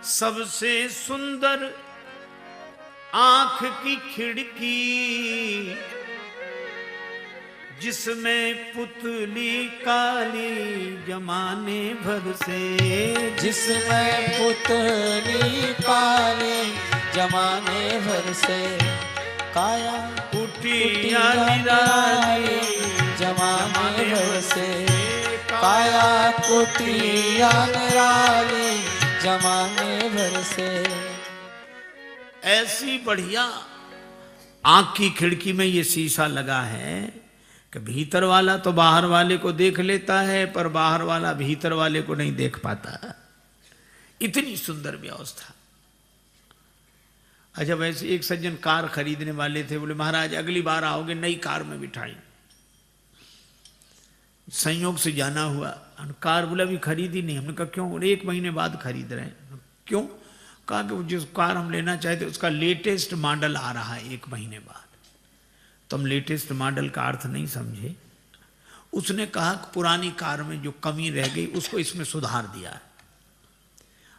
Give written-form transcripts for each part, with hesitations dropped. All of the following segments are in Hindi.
सबसे सुंदर आंख की खिड़की, जिसमें पुतली काली जमाने भर से, जिसमें पुतली काली जमाने भर से, काया कुटिया निराली जमाने भर से, काया कुटिया निराली जमाने भर से। ऐसी बढ़िया आंख की खिड़की में ये शीशा लगा है कि भीतर वाला तो बाहर वाले को देख लेता है, पर बाहर वाला भीतर वाले को नहीं देख पाता। इतनी सुंदर व्यवस्था। अच्छा, वैसे एक सज्जन कार खरीदने वाले थे, बोले महाराज अगली बार आओगे नई कार में बिठाई। संयोग से जाना हुआ, कार बोला अभी खरीदी नहीं। हमने कहा क्यों? बोले 1 महीने बाद खरीद रहे हैं। क्यों? कहा कि जिस कार हम लेना चाहते उसका लेटेस्ट मॉडल आ रहा है 1 महीने बाद। तो हम लेटेस्ट मॉडल का अर्थ नहीं समझे। उसने कहा कि पुरानी कार में जो कमी रह गई उसको इसमें सुधार दिया है।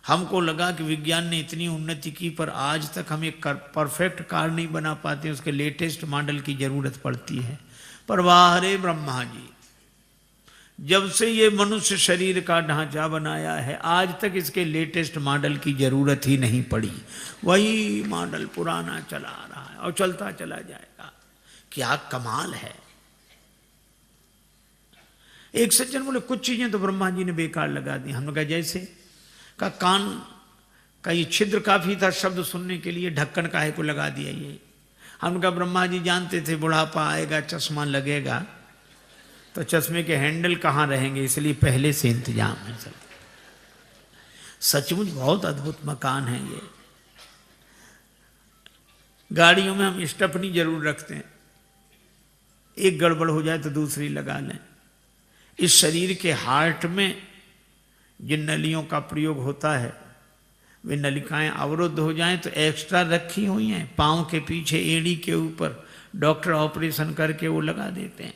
हमको लगा कि विज्ञान ने इतनी उन्नति की, पर आज तक हम एक परफेक्ट कार नहीं बना पाते, उसके लेटेस्ट मॉडल की जरूरत पड़ती है। पर वाह रे ब्रह्मा जी, जब से ये मनुष्य शरीर का ढांचा बनाया है आज तक इसके लेटेस्ट मॉडल की जरूरत ही नहीं पड़ी। वही मॉडल पुराना चला रहा है और चलता चला जाएगा। क्या कमाल है। एक सज्जन बोले कुछ चीजें तो ब्रह्मा जी ने बेकार लगा दी। हमने कहा जैसे? का कान का ये छिद्र काफी था शब्द सुनने के लिए, ढक्कन काहे को लगा दिया ये? हमने कहा ब्रह्मा जी जानते थे बुढ़ापा आएगा चश्मा लगेगा, तो चश्मे के हैंडल कहाँ रहेंगे, इसलिए पहले से इंतजाम है सब। सचमुच बहुत अद्भुत मकान है ये। गाड़ियों में हम स्टेपनी जरूर रखते हैं, एक गड़बड़ हो जाए तो दूसरी लगा लें। इस शरीर के हार्ट में जिन नलियों का प्रयोग होता है वे नलिकाएं अवरुद्ध हो जाएं तो एक्स्ट्रा रखी हुई हैं पाँव के पीछे एड़ी के ऊपर, डॉक्टर ऑपरेशन करके वो लगा देते हैं।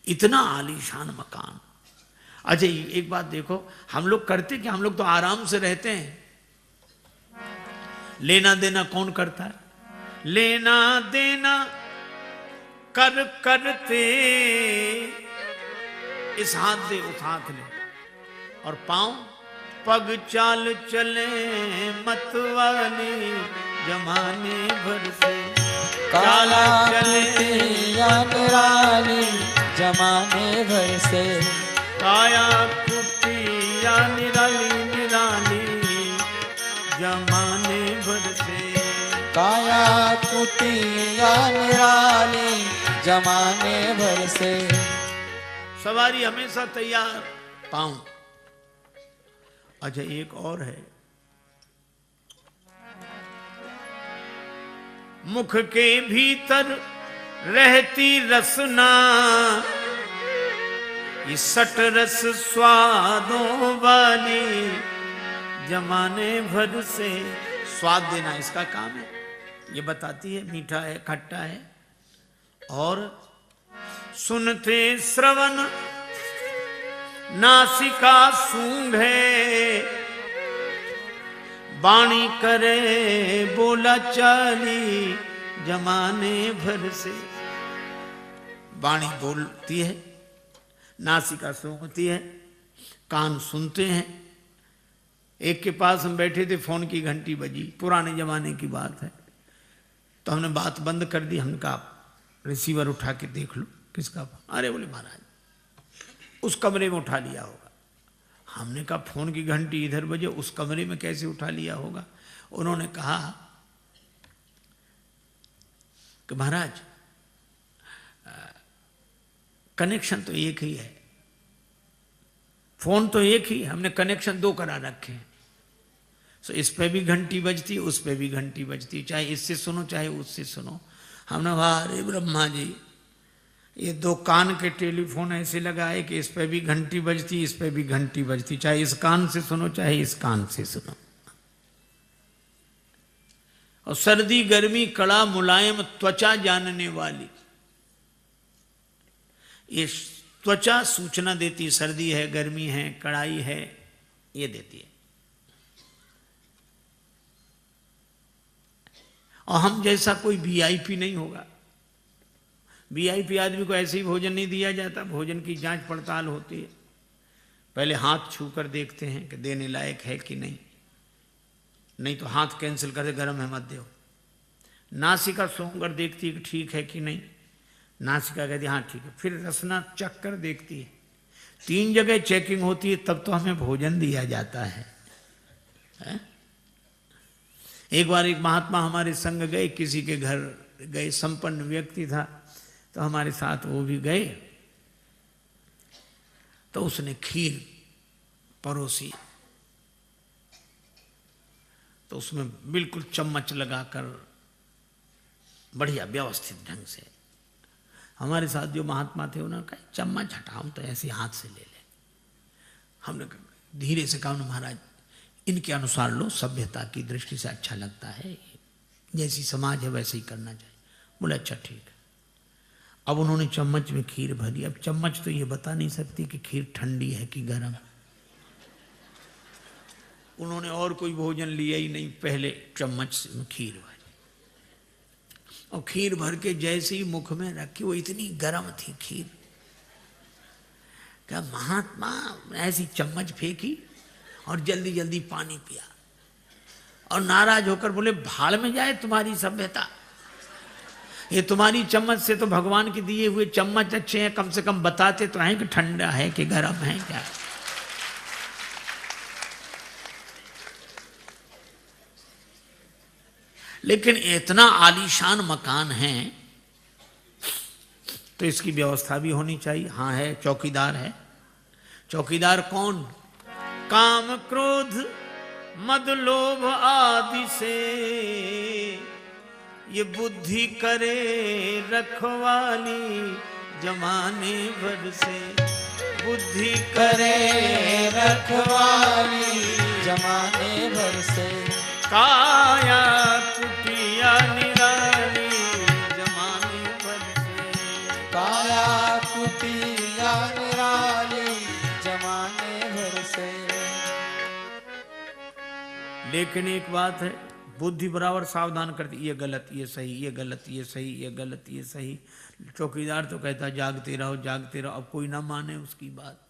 इतना आलीशान मकान। अच्छा एक बात देखो, हम लोग करते क्या? हम लोग तो आराम से रहते हैं। लेना देना कौन करता है? लेना देना कर करते, इस हाथ से उस हाथ ले, और पांव पग चाल चले मतवाली जमाने भर से, काला कुटिया निराली जमाने भर से, काया कुटिया निराली निराली जमाने भर से, काया कुटिया निराली जमाने भर से। सवारी हमेशा तैयार, पाऊं। अच्छा एक और है, मुख के भीतर रहती रसना, ये सट रस स्वादों वाली जमाने भर से। स्वाद देना इसका काम है, ये बताती है मीठा है खट्टा है। और सुनते श्रवण नासिका सूंघे, वाणी करे बोला चाली जमाने भर से। वाणी बोलती है, नासिका सूंघती है, कान सुनते हैं। एक के पास हम बैठे थे, फोन की घंटी बजी, पुराने जमाने की बात है, तो हमने बात बंद कर दी। हमने कहा रिसीवर उठा के देख लो किसका। अरे बोले महाराज उस कमरे में उठा लिया होगा। हमने कहा फोन की घंटी इधर बजे, उस कमरे में कैसे उठा लिया होगा? उन्होंने कहा कि महाराज कनेक्शन तो एक ही है, फोन तो एक ही, हमने कनेक्शन 2 करा रखे हैं। सो इस पे भी घंटी बजती, उस पे भी घंटी बजती, चाहे इससे सुनो चाहे उससे सुनो। हमने कहा अरे ब्रह्मा जी, ये 2 कान के टेलीफोन ऐसे लगाए कि इस पे भी घंटी बजती, इस पे भी घंटी बजती, चाहे इस कान से सुनो चाहे इस कान से सुनो। और सर्दी गर्मी कड़ा मुलायम त्वचा जानने वाली, ये त्वचा सूचना देती, सर्दी है गर्मी है कड़ाई है, ये देती है। और हम जैसा कोई वीआईपी नहीं होगा। वीआईपी आदमी को ऐसे ही भोजन नहीं दिया जाता, भोजन की जांच पड़ताल होती है। पहले हाथ छू कर देखते हैं कि देने लायक है कि नहीं, नहीं तो हाथ कैंसिल कर दे, गर्म है मत दो। नासिका सूंघ कर देखती है कि ठीक है कि नहीं, नासिका कहती हाँ ठीक है। फिर रसना चख कर देखती है। 3 जगह चेकिंग होती है, तब तो हमें भोजन दिया जाता है। एक बार एक महात्मा हमारे संग गए, किसी के घर गए, संपन्न व्यक्ति था, तो हमारे साथ वो भी गए। तो उसने खीर परोसी, तो उसमें बिल्कुल चम्मच लगाकर बढ़िया व्यवस्थित ढंग से। हमारे साथ जो महात्मा थे उन्होंने कहा चम्मच हटाओ तो ऐसे हाथ से ले ले। हमने धीरे से कहा महाराज इनके अनुसार लो, सभ्यता की दृष्टि से अच्छा लगता है, जैसी समाज है वैसे ही करना चाहिए। बोले अच्छा ठीक है। अब उन्होंने चम्मच में खीर भरी। अब चम्मच तो ये बता नहीं सकती कि खीर ठंडी है कि गर्म। उन्होंने और कोई भोजन लिया ही नहीं, पहले चम्मच में खीर भरी और खीर भर के जैसे ही मुख में रखी, वो इतनी गर्म थी खीर। क्या महात्मा ऐसी चम्मच फेंकी और जल्दी जल्दी पानी पिया और नाराज होकर बोले भाड़ में जाए तुम्हारी सभ्यता, ये तुम्हारी चम्मच से तो भगवान के दिए हुए चम्मच अच्छे हैं, कम से कम बताते तो हैं कि ठंडा है कि गर्म है क्या। लेकिन इतना आलीशान मकान है तो इसकी व्यवस्था भी होनी चाहिए। हाँ है, चौकीदार है। चौकीदार कौन? काम क्रोध मद लोभ आदि से ये बुद्धि करे रखवाली जमाने भर से। बुद्धि करे रखवाली जमाने भर से। काया कुटिया निराली जमाने भर से। काया कुटिया निराली जमाने भर से। लेकिन एक बात है, बुद्धि बराबर सावधान करती, ये गलत ये सही, ये गलत ये सही, ये गलत ये सही। चौकीदार तो कहता जागते रहो जागते रहो, अब कोई ना माने उसकी बात।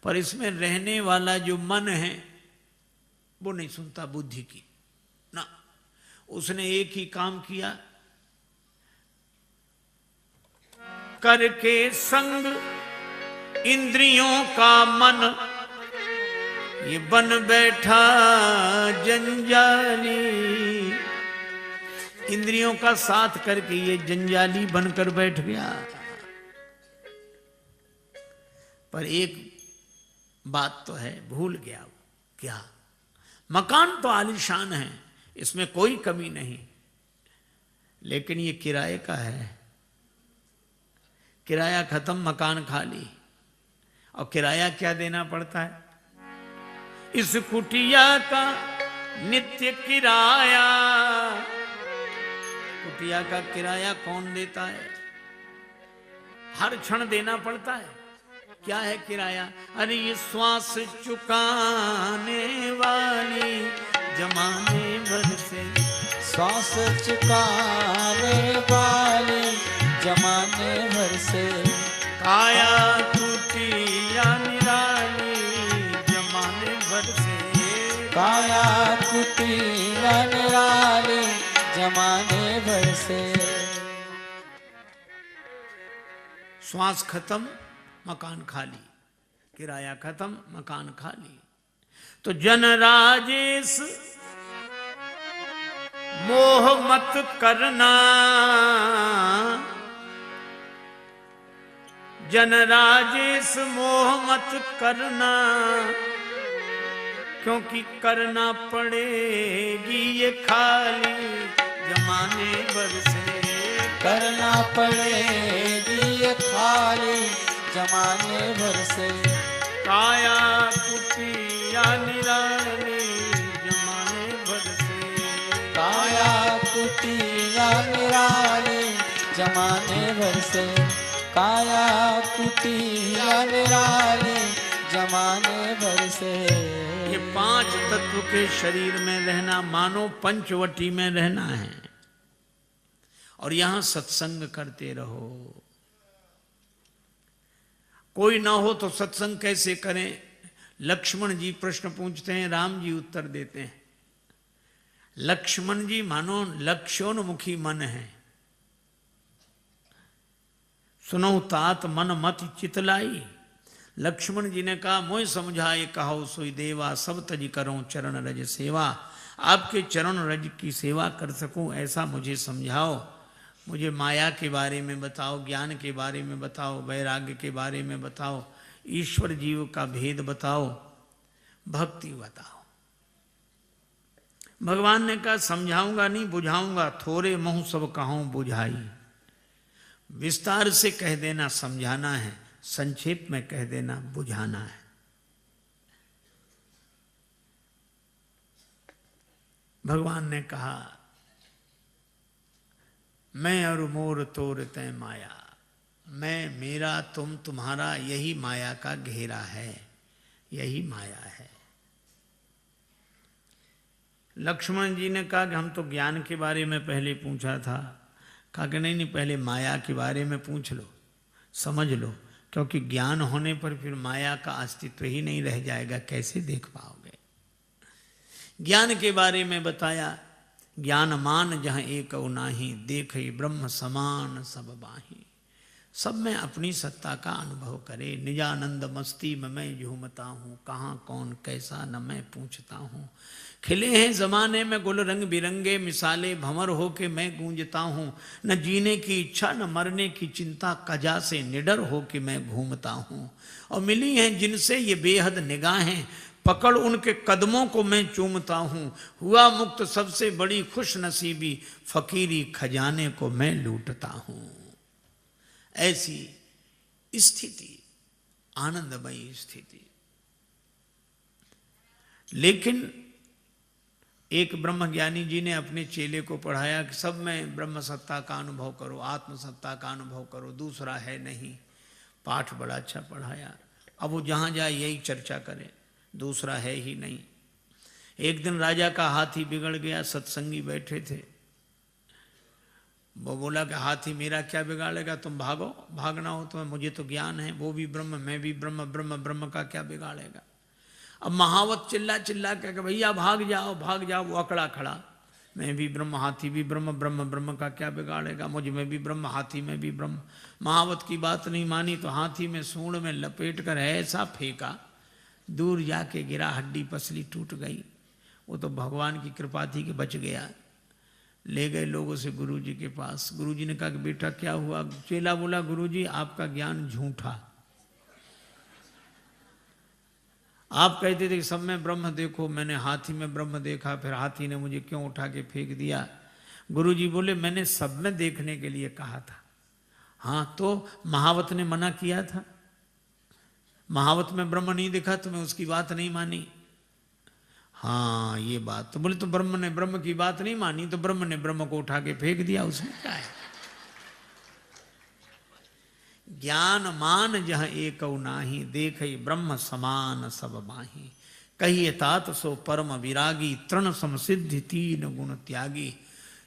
पर इसमें रहने वाला जो मन है वो नहीं सुनता बुद्धि की ना। उसने एक ही काम किया, करके संग इंद्रियों का मन ये बन बैठा जंजाली। इंद्रियों का साथ करके ये जंजाली बनकर बैठ गया। पर एक बात तो है, भूल गया वो। क्या? मकान तो आलीशान है, इसमें कोई कमी नहीं, लेकिन ये किराए का है। किराया खत्म, मकान खाली। और किराया क्या देना पड़ता है? इस कुटिया का नित्य किराया। कुटिया का किराया कौन देता है? हर क्षण देना पड़ता है। क्या है किराया? अरे ये श्वास चुकाने वाली जमाने भर से। श्वास चुकाने वाली जमाने भर से। काया कुटिया निराली जमाने भर से। काया कुटिया निराली जमाने भर से। श्वास खत्म, मकान खाली। किराया खत्म, मकान खाली। तो जन राजेश मोह मत करना। जन राजेश मोह मत करना, क्योंकि करना पड़ेगी ये खाली जमाने भर से। करना पड़ेगी ये खाली जमाने भर से। काया कुटिया निराली जमाने भर से। काया कुटिया निराली जमाने भर से। काया कुटिया निराली जमाने भर से। ये 5 तत्व के शरीर में रहना मानो पंचवटी में रहना है। और यहां सत्संग करते रहो। कोई ना हो तो सत्संग कैसे करें? लक्ष्मण जी प्रश्न पूछते हैं, राम जी उत्तर देते हैं। लक्ष्मण जी मानो लक्ष्योन्मुखी मन है। सुनो तात मन मत चितलाई। लक्ष्मण जी ने कहा, मोय समझाए कहो सोई देवा, सब तज करो चरण रज सेवा। आपके चरण रज की सेवा कर सकूं ऐसा मुझे समझाओ। मुझे माया के बारे में बताओ, ज्ञान के बारे में बताओ, वैराग्य के बारे में बताओ, ईश्वर जीव का भेद बताओ, भक्ति बताओ। भगवान ने कहा, समझाऊंगा नहीं बुझाऊंगा, थोड़े मुंह सब कहूं बुझाई। विस्तार से कह देना समझाना है, संक्षेप में कह देना बुझाना है। भगवान ने कहा, मैं और मोर तोर तय माया। मैं, मेरा, तुम, तुम्हारा, यही माया का घेरा है, यही माया है। लक्ष्मण जी ने कहा कि हम तो ज्ञान के बारे में पहले पूछा था। कहा कि नहीं, पहले माया के बारे में पूछ लो, समझ लो, क्योंकि ज्ञान होने पर फिर माया का अस्तित्व ही नहीं रह जाएगा, कैसे देख पाओगे। ज्ञान के बारे में बताया, ज्ञान मान जहाँ एक नाही, देखे ब्रह्म समान सब बाही। सब में अपनी सत्ता का अनुभव करे, निजानंद मस्ती में मैं झूमता हूँ, कहाँ कौन कैसा न मैं पूछता हूँ। खिले हैं जमाने में गुल रंग बिरंगे, मिसाले भंवर हो के मैं गूंजता हूँ। न जीने की इच्छा न मरने की चिंता, कजा से निडर हो के मैं घूमता हूँ। और मिली हैं जिनसे ये बेहद निगाहें, पकड़ उनके कदमों को मैं चूमता हूँ। हुआ मुक्त सबसे बड़ी खुश नसीबी, फकीरी खजाने को मैं लूटता हूँ। ऐसी स्थिति, आनंदमयी स्थिति। लेकिन एक ब्रह्मज्ञानी जी ने अपने चेले को पढ़ाया कि सब में ब्रह्म सत्ता का अनुभव करो, आत्म सत्ता का अनुभव करो, दूसरा है नहीं। पाठ बड़ा अच्छा पढ़ाया। अब वो जहाँ जाए यही चर्चा करे, दूसरा है ही नहीं। एक दिन राजा का हाथी बिगड़ गया, सत्संगी बैठे थे। वो बोला कि हाथी मेरा क्या बिगाड़ेगा, तुम भागो, भागना हो तो मुझे तो ज्ञान है, वो भी ब्रह्म मैं भी ब्रह्म, ब्रह्म ब्रह्म का क्या बिगाड़ेगा। अब महावत चिल्ला चिल्ला के भैया भाग जाओ भाग जाओ। वो अकड़ा खड़ा, मैं भी ब्रह्म हाथी भी ब्रह्म, ब्रह्म ब्रह्म का क्या बिगाड़ेगा, मुझ में भी ब्रह्म हाथी में भी ब्रह्म। महावत की बात नहीं मानी तो हाथी में सूंड में लपेट कर ऐसा फेंका, दूर जाके गिरा, हड्डी पसली टूट गई। वो तो भगवान की कृपा थी कि बच गया। ले गए लोगों से गुरु जी के पास। गुरु जी ने कहा कि बेटा क्या हुआ। चेला बोला, गुरु जी आपका ज्ञान झूठा। आप कहते थे कि सब में ब्रह्म देखो, मैंने हाथी में ब्रह्म देखा, फिर हाथी ने मुझे क्यों उठा के फेंक दिया। गुरु जी बोले, मैंने सब में देखने के लिए कहा था। हाँ तो महावत ने मना किया था, महावत में ब्रह्म नहीं देखा, तुम्हें उसकी बात नहीं मानी। हाँ ये बात तो। बोले तो ब्रह्म ने ब्रह्म की बात नहीं मानी तो ब्रह्म ने ब्रह्म को उठा के फेंक दिया, उसमें क्या है। ज्ञान मान जह एक नाही, देखे ब्रह्म समान सब माही। कहिए तात सो परम विरागी, तृण समसिद्धि तीन गुण त्यागी।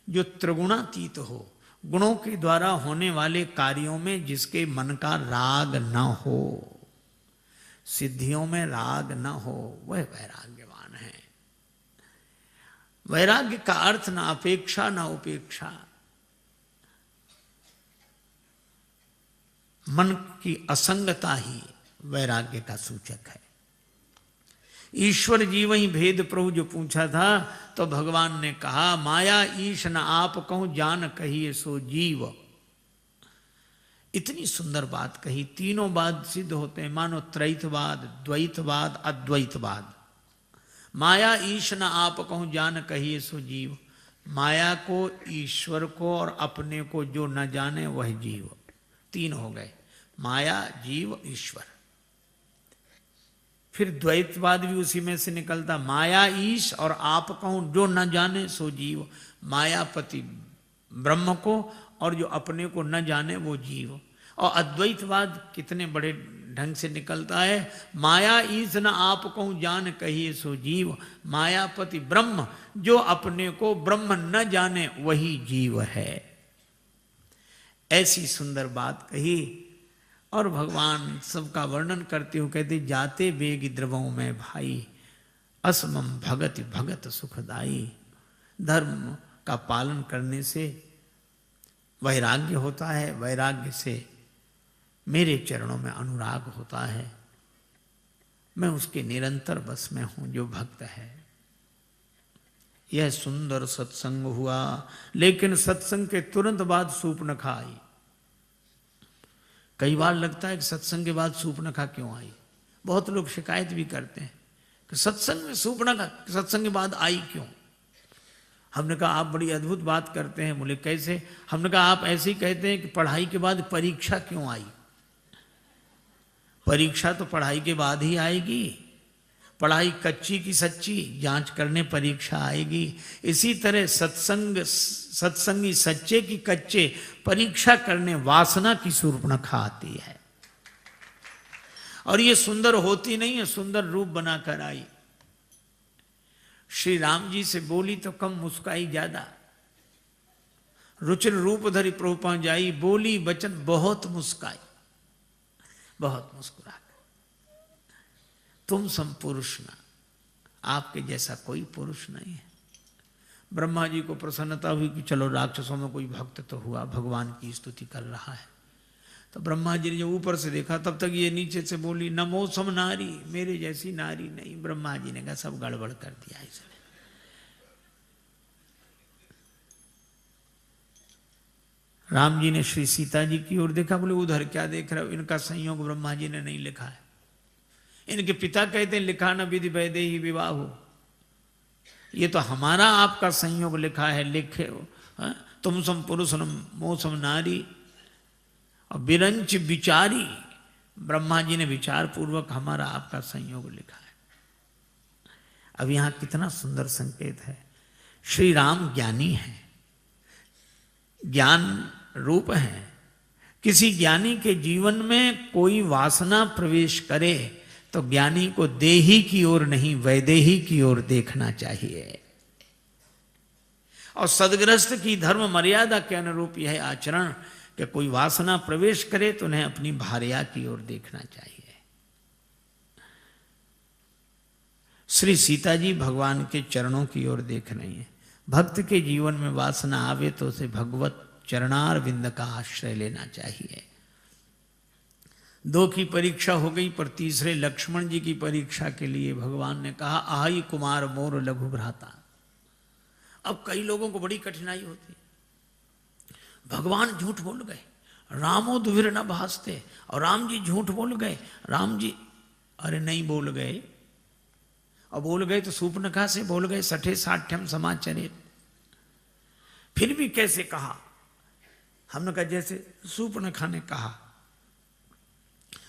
जो त्रिगुणातीत हो, गुणों के द्वारा होने वाले कार्यों में जिसके मन का राग न हो, सिद्धियों में राग न हो, वह वैराग्यवान है। वैराग्य का अर्थ न अपेक्षा न उपेक्षा, मन की असंगता ही वैराग्य का सूचक है। ईश्वर जीव ही भेद प्रभु जो पूछा था तो भगवान ने कहा, माया ईश न आप कहूं जान कहिए सो जीव। इतनी सुंदर बात कही। तीनों बात सिद्ध होते हैं, मानो त्रैतवाद, द्वैतवाद, अद्वैतवाद। माया ईश न आप कहूं जान कहिए सो जीव। माया को, ईश्वर को और अपने को जो न जाने वह जीव। तीन हो गए, माया, जीव, ईश्वर। फिर द्वैतवाद भी उसी में से निकलता, माया ईश और आप कहूं जो न जाने सो जीव। मायापति ब्रह्म को और जो अपने को न जाने वो जीव। और अद्वैतवाद कितने बड़े ढंग से निकलता है, माया ईश न आप कहूं जान कहिए सो जीव। मायापति ब्रह्म, जो अपने को ब्रह्म न जाने वही जीव है। ऐसी सुंदर बात कही। और भगवान सबका वर्णन करते हुए कहते, जाते वेग द्रवों में भाई, असमम भगत भगत सुखदाई। धर्म का पालन करने से वैराग्य होता है, वैराग्य से मेरे चरणों में अनुराग होता है। मैं उसके निरंतर बस में हूं जो भक्त है। यह सुंदर सत्संग हुआ, लेकिन सत्संग के तुरंत बाद सूर्पनखा आई। कई बार लगता है कि सत्संग के बाद सूर्पनखा क्यों आई। बहुत लोग शिकायत भी करते हैं कि सत्संग में सूर्पनखा सत्संग के बाद आई क्यों। हमने कहा आप बड़ी अद्भुत बात करते हैं। बोले कैसे? हमने कहा आप ऐसे ही कहते हैं कि पढ़ाई के बाद परीक्षा क्यों आई। परीक्षा तो पढ़ाई के बाद ही आएगी। पढ़ाई कच्ची की सच्ची जांच करने परीक्षा आएगी। इसी तरह सत्संगी सच्चे की कच्चे परीक्षा करने वासना की सूर्पनखा आती है। और ये सुंदर होती नहीं है, सुंदर रूप बनाकर आई। श्री राम जी से बोली तो कम, मुस्काई ज्यादा। रुचिर रूप धरी प्रभु पहुंच जाई, बोली वचन बहुत मुस्काई, बहुत मुस्कुरा। तुम सम पुरुष ना, आपके जैसा कोई पुरुष नहीं है। ब्रह्मा जी को प्रसन्नता हुई कि चलो राक्षसों में कोई भक्त तो हुआ, भगवान की स्तुति कर रहा है। तो ब्रह्मा जी ने जो ऊपर से देखा, तब तक ये नीचे से बोली, नमो सम नारी, मेरे जैसी नारी नहीं। ब्रह्मा जी ने कहा सब गड़बड़ कर दिया इसने। राम जी ने श्री सीता जी की ओर देखा, बोले उधर क्या देख रहे हो, इनका संयोग ब्रह्मा जी ने नहीं लिखा है। इनके पिता कहते हैं लिखा न विधि वैदेही विवाह हो, ये तो हमारा आपका संयोग लिखा है। लिखे हो तुम सम पुरुष मो सम नारी और बिरंच विचारी। ब्रह्मा जी ने विचार पूर्वक हमारा आपका संयोग लिखा है। अब यहां कितना सुंदर संकेत है। श्री राम ज्ञानी है, ज्ञान रूप है। किसी ज्ञानी के जीवन में कोई वासना प्रवेश करे तो ज्ञानी को देही की ओर नहीं, वैदेही की ओर देखना चाहिए। और सदग्रस्त की धर्म मर्यादा के अनुरूप यह आचरण कि कोई वासना प्रवेश करे तो उन्हें अपनी भार्या की ओर देखना चाहिए। श्री सीता जी भगवान के चरणों की ओर देख रही हैं। भक्त के जीवन में वासना आवे तो उसे भगवत चरणार विंद का आश्रय लेना चाहिए। 2 की परीक्षा हो गई, पर तीसरे लक्ष्मण जी की परीक्षा के लिए भगवान ने कहा, आई कुमार मोर लघु भ्राता। अब कई लोगों को बड़ी कठिनाई होती, भगवान झूठ बोल गए, रामो दुविर न भासते, और राम जी झूठ बोल गए। राम जी अरे नहीं बोल गए, और बोल गए तो सूर्पनखा से बोल गए, सठे साठ्यम समाचरे। फिर भी कैसे कहा? हमने कहा जैसे सूर्पनखा ने कहा।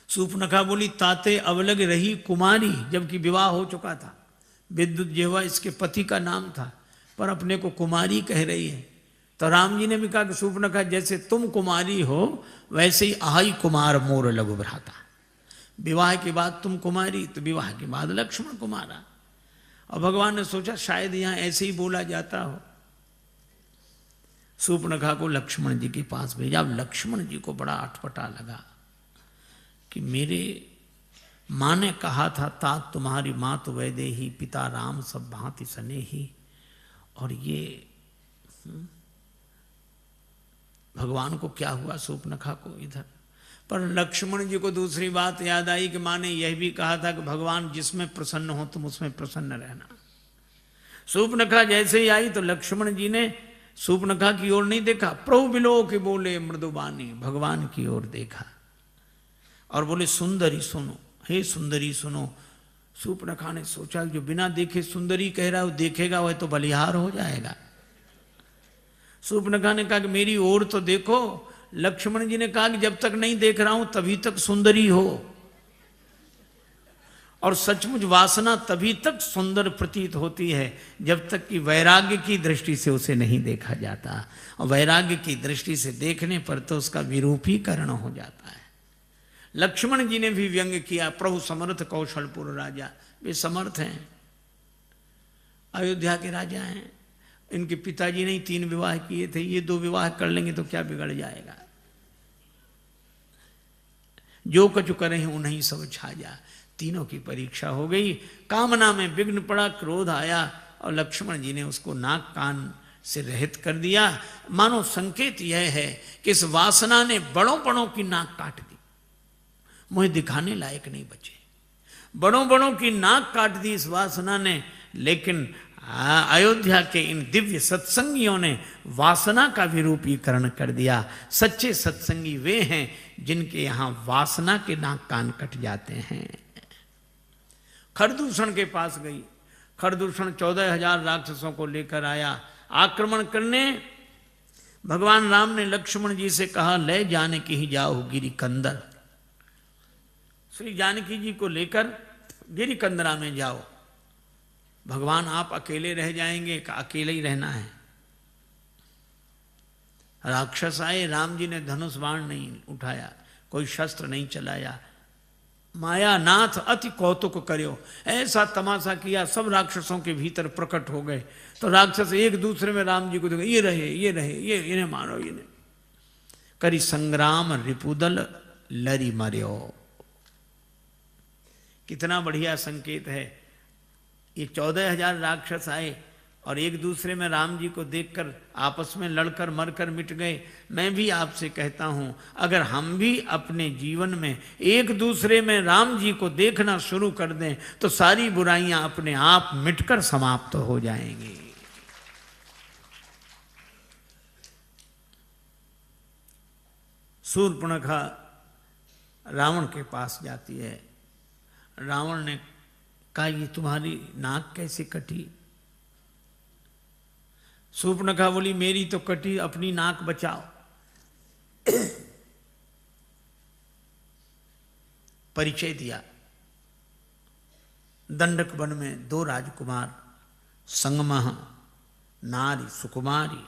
सूर्पनखा बोली, ताते अवलग रही कुमारी, जबकि विवाह हो चुका था। विद्युत जेवा इसके पति का नाम था, पर अपने को कुमारी कह रही है। तो राम जी ने भी कहा कि सूर्पनखा जैसे तुम कुमारी हो वैसे ही आई कुमार मोर लघु भ्राता। विवाह के बाद तुम कुमारी, तो विवाह के बाद लक्ष्मण कुमारा। और भगवान ने सोचा शायद यहां ऐसे ही बोला जाता हो। सूर्पनखा को लक्ष्मण जी के पास भेजा। अब लक्ष्मण जी को बड़ा अटपटा लगा कि मेरे माँ ने कहा था, तात तुम्हारी माँ तो वैदेही, पिता राम सब भांति सनेही, और ये भगवान को क्या हुआ सूर्पनखा को इधर। पर लक्ष्मण जी को दूसरी बात याद आई कि माँ ने यह भी कहा था कि भगवान जिसमें प्रसन्न हो तुम उसमें प्रसन्न रहना। सूर्पनखा जैसे ही आई तो लक्ष्मण जी ने सूर्पनखा की ओर नहीं देखा, प्रभु बिलो के बोले मृदुबानी, भगवान की ओर देखा और बोले सुंदरी सुनो, हे सुंदरी सुनो। सूर्पनखा ने सोचा जो बिना देखे सुंदरी कह रहा है वो देखेगा वह तो बलिहार हो जाएगा। सूर्पनखा ने कहा कि मेरी ओर तो देखो। लक्ष्मण जी ने कहा कि जब तक नहीं देख रहा हूं तभी तक सुंदरी हो, और सचमुच वासना तभी तक सुंदर प्रतीत होती है जब तक कि वैराग्य की दृष्टि से उसे नहीं देखा जाता, और वैराग्य की दृष्टि से देखने पर तो उसका विरूपीकरण हो जाता है। लक्ष्मण जी ने भी व्यंग किया, प्रभु समर्थ कौशलपुर राजा, वे समर्थ हैं, अयोध्या के राजा हैं। इनके पिताजी ने 3 विवाह किए थे, ये 2 विवाह कर लेंगे तो क्या बिगड़ जाएगा। जो कछु करें उन्हीं सब छाजा। तीनों की परीक्षा हो गई, कामना में विघ्न पड़ा, क्रोध आया और लक्ष्मण जी ने उसको नाक कान से रहित कर दिया। मानो संकेत यह है कि इस वासना ने बड़ों बड़ों की नाक काट दी, मुझे दिखाने लायक नहीं बचे। बड़ों बड़ों की नाक काट दी इस वासना ने, लेकिन अयोध्या के इन दिव्य सत्संगियों ने वासना का विरूपीकरण कर दिया। सच्चे सत्संगी वे हैं जिनके यहाँ वासना के नाक कान कट जाते हैं। खरदूषण के पास गई, खरदूषण 14,000 राक्षसों को लेकर आया आक्रमण करने। भगवान राम ने लक्ष्मण जी से कहा, ले जाने की ही जाओ गिरी कंदर, श्री जानकी जी को लेकर गिरी कंदरा में जाओ। भगवान आप अकेले रह जाएंगे, का अकेले ही रहना है। राक्षस आए, राम जी ने धनुष बाण नहीं उठाया, कोई शस्त्र नहीं चलाया। माया नाथ अति कौतुक करो, ऐसा तमाशा किया, सब राक्षसों के भीतर प्रकट हो गए। तो राक्षस एक दूसरे में राम जी को देखो, ये रहे ये रहे, ये इन्हें मारो, इन्हें करी संग्राम रिपुदल लरी मर्यो। कितना बढ़िया संकेत है। ये 14,000 राक्षस आए और एक दूसरे में राम जी को देखकर आपस में लड़कर मरकर मिट गए। मैं भी आपसे कहता हूं, अगर हम भी अपने जीवन में एक दूसरे में राम जी को देखना शुरू कर दें तो सारी बुराइयां अपने आप मिटकर समाप्त हो जाएंगी। शूर्पणखा रावण के पास जाती है। रावण ने कहा, ये तुम्हारी नाक कैसे कटी? शूर्पणखा बोली, मेरी तो कटी, अपनी नाक बचाओ। परिचय दिया। दंडक वन में 2 राजकुमार, संगमह नारी सुकुमारी।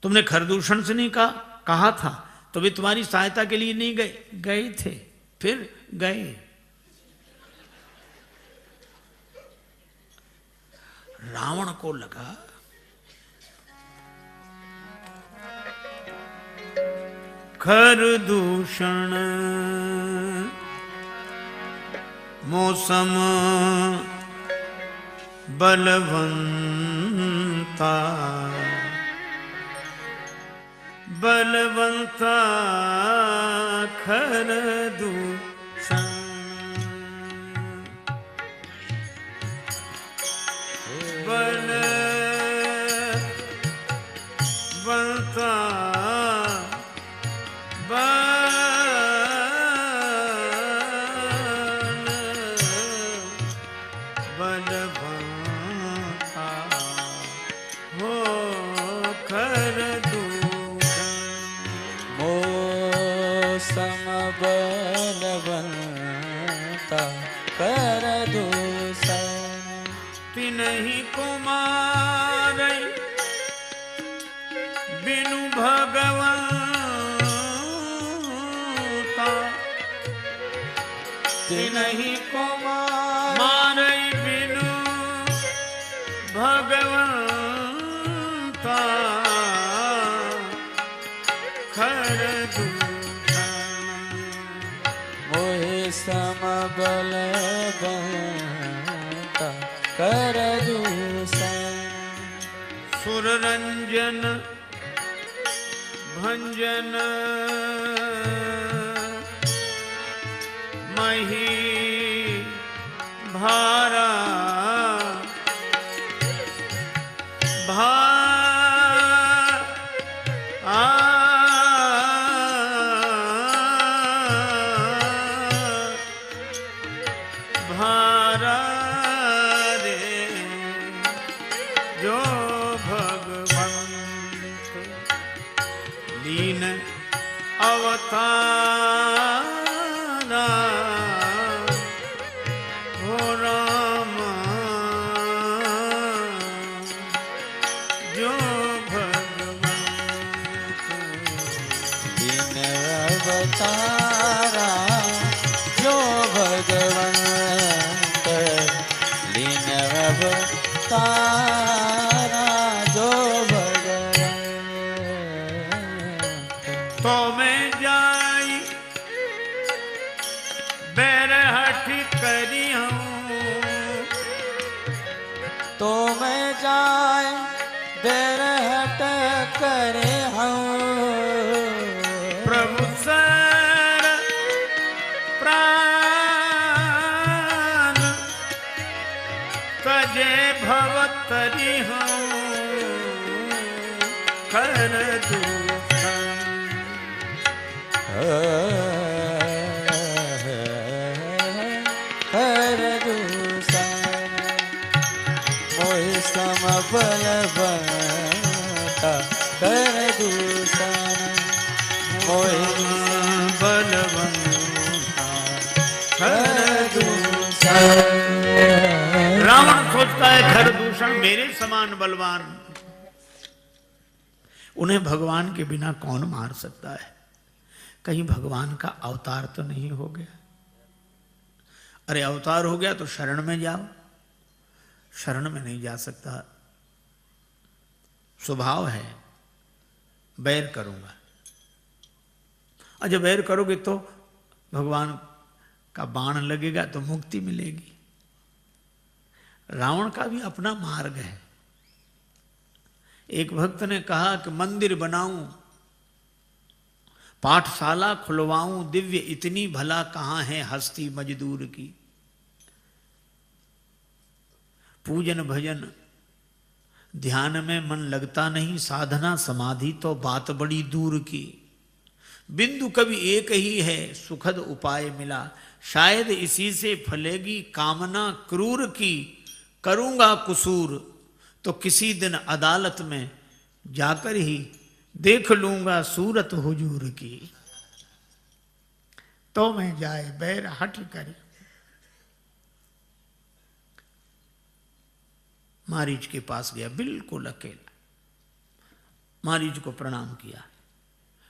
तुमने खरदूषण से नहीं कहा था तो वे तुम्हारी सहायता के लिए नहीं गए थे, फिर गए। रावण को लगा खरदूषण मौसम बलवंता, बलवंता खरदूषण। बलवंता बलवंता हो खरदूषण। मौसम बलवंता खरदूषण। तिन्हि कुमार बिनु भगवंता, तिन्हि कुमार बिनु भगवंता खरदूषण। मोहे सम बलवंता खरदूषण। सुररंजन भंजन मही भारा, भारा रे जो भगवंत लीन अवतारा हो राम जो भगवंत लीन अवतारा जो भगवंत। लीन अवतारा जो भगवंत। तो जाए बेरहट करे हम प्रभु सर प्राण तजे भवतरी हूँ कर दूषण हर दूषण मोहि समबल बनता कर दूषण मोहि बलवंता कर दूषण। रावण सोचता है खर दूषण मेरे समान बलवान उन्हें भगवान के बिना कौन मार सकता है। कहीं भगवान का अवतार तो नहीं हो गया। अरे अवतार हो गया तो शरण में जाओ, शरण में नहीं जा सकता। स्वभाव है बैर करूंगा, और जब बैर करोगे तो भगवान का बाण लगेगा तो मुक्ति मिलेगी। रावण का भी अपना मार्ग है। एक भक्त ने कहा कि मंदिर बनाऊं, पाठशाला खुलवाऊं, दिव्य इतनी भला कहां है हस्ती मजदूर की। पूजन भजन ध्यान में मन लगता नहीं, साधना समाधि तो बात बड़ी दूर की। बिंदु कभी एक ही है सुखद उपाय मिला, शायद इसी से फलेगी कामना क्रूर की। करूंगा कुसूर तो किसी दिन अदालत में जाकर ही देख लूंगा सूरत हुजूर की। तो मैं जाए बैर हट कर। मारीच के पास गया बिल्कुल अकेला, मारीच को प्रणाम किया।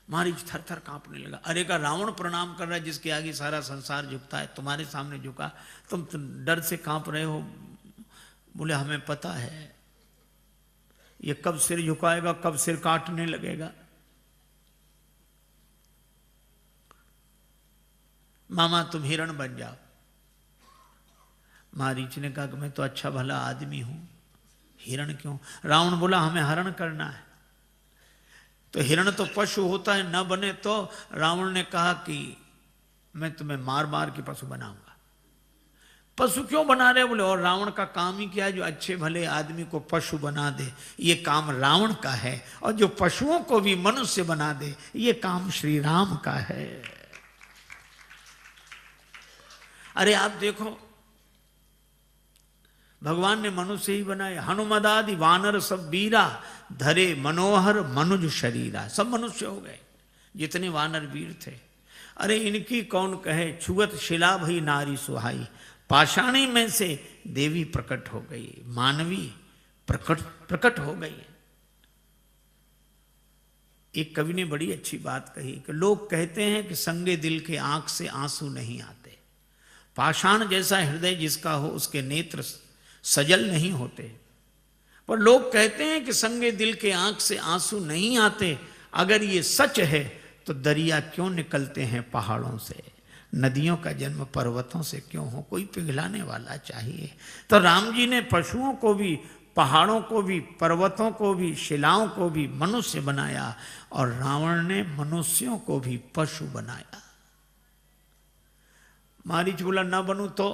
मारीच थर थर कांपने लगा। अरे का रावण प्रणाम कर रहा है जिसके आगे सारा संसार झुकता है, तुम्हारे सामने झुका, तुम तो डर से कांप रहे हो। बोले हमें पता है ये कब सिर झुकाएगा, कब सिर काटने लगेगा। मामा तुम हिरण बन जाओ। मारीच ने कहा कि मैं तो अच्छा भला आदमी हूं, हिरण क्यों? रावण बोला हमें हरण करना है। तो हिरण तो पशु होता है, न बने तो रावण ने कहा कि मैं तुम्हें मार मार के पशु बनाऊंगा। पशु क्यों बना रहे? बोले और रावण का काम ही क्या है जो अच्छे भले आदमी को पशु बना दे, ये काम रावण का है। और जो पशुओं को भी मनुष्य बना दे, ये काम श्री राम का है। अरे आप देखो भगवान ने मनुष्य ही बनाए। हनुमदादि वानर सब वीरा, धरे मनोहर मनुज शरीरा। सब मनुष्य हो गए जितने वानर वीर थे। अरे इनकी कौन कहे, छुअत शिला भई नारी सुहाई। पाषाणी में से देवी प्रकट हो गई, मानवी प्रकट हो गई। एक कवि ने बड़ी अच्छी बात कही कि लोग कहते हैं कि संगे दिल के आंख से आंसू नहीं आते। पाषाण जैसा हृदय जिसका हो उसके नेत्र सजल नहीं होते। पर लोग कहते हैं कि संगे दिल के आंख से आंसू नहीं आते। अगर ये सच है तो दरिया क्यों निकलते हैं पहाड़ों से, नदियों का जन्म पर्वतों से क्यों हो? कोई पिघलाने वाला चाहिए। तो राम जी ने पशुओं को भी, पहाड़ों को भी, पर्वतों को भी, शिलाओं को भी मनुष्य बनाया, और रावण ने मनुष्यों को भी पशु बनाया। मारीच बोला ना बनूं तो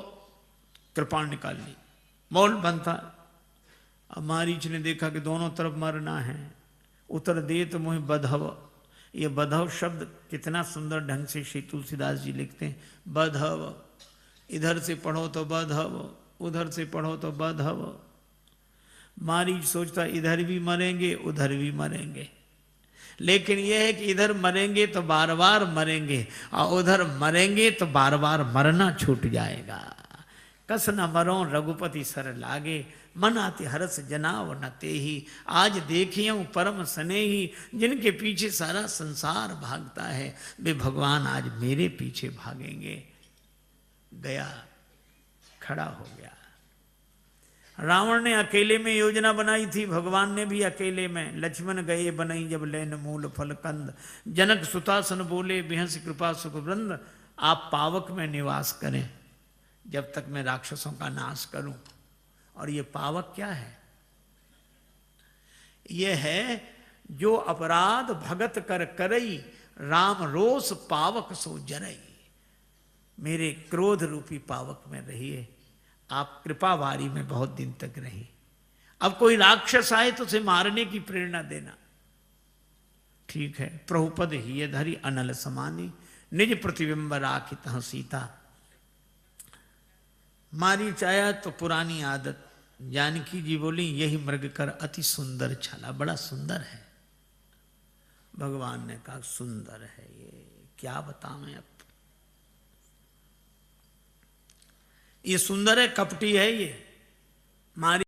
कृपाण निकाल ली, मौल बनता। अब मारीच ने देखा कि दोनों तरफ मरना है। उतर दे तो मुझे बधव। ये बधव शब्द कितना सुंदर ढंग से श्री तुलसीदास जी लिखते हैं। बधव, इधर से पढ़ो तो बधव, उधर से पढ़ो तो बधव। मारीच सोचता इधर भी मरेंगे उधर भी मरेंगे, लेकिन यह है कि इधर मरेंगे तो बार बार मरेंगे, और उधर मरेंगे तो बार बार मरना छूट जाएगा। कस न मरो रघुपति सर लागे, मन आते हरस जनाव न तेहि। आज देखियों परम स्नेही, जिनके पीछे सारा संसार भागता है, वे भगवान आज मेरे पीछे भागेंगे। गया, खड़ा हो गया। रावण ने अकेले में योजना बनाई थी, भगवान ने भी अकेले में। लक्ष्मण गए बनई जब लेन मूल फल कंद, जनक सुतासन बोले बिहस कृपा सुख वृंद। आप पावक में निवास करें जब तक मैं राक्षसों का नाश करूं। और ये पावक क्या है? ये है जो अपराध भगत कर करई, राम रोष पावक सो जरई। मेरे क्रोध रूपी पावक में रहिए, आप कृपा वारी में बहुत दिन तक रहिए। अब कोई राक्षस आए तो उसे मारने की प्रेरणा देना। ठीक है, प्रभुपद ही धरी अनल समानी, निज प्रतिबिंब राखित हं सीता। मारी चाया तो पुरानी आदत, जानकी जी बोली यही मृग कर अति सुंदर छला, बड़ा सुंदर है। भगवान ने कहा सुंदर है ये, क्या बताएं अब। ये सुंदर है, कपटी है ये। मारी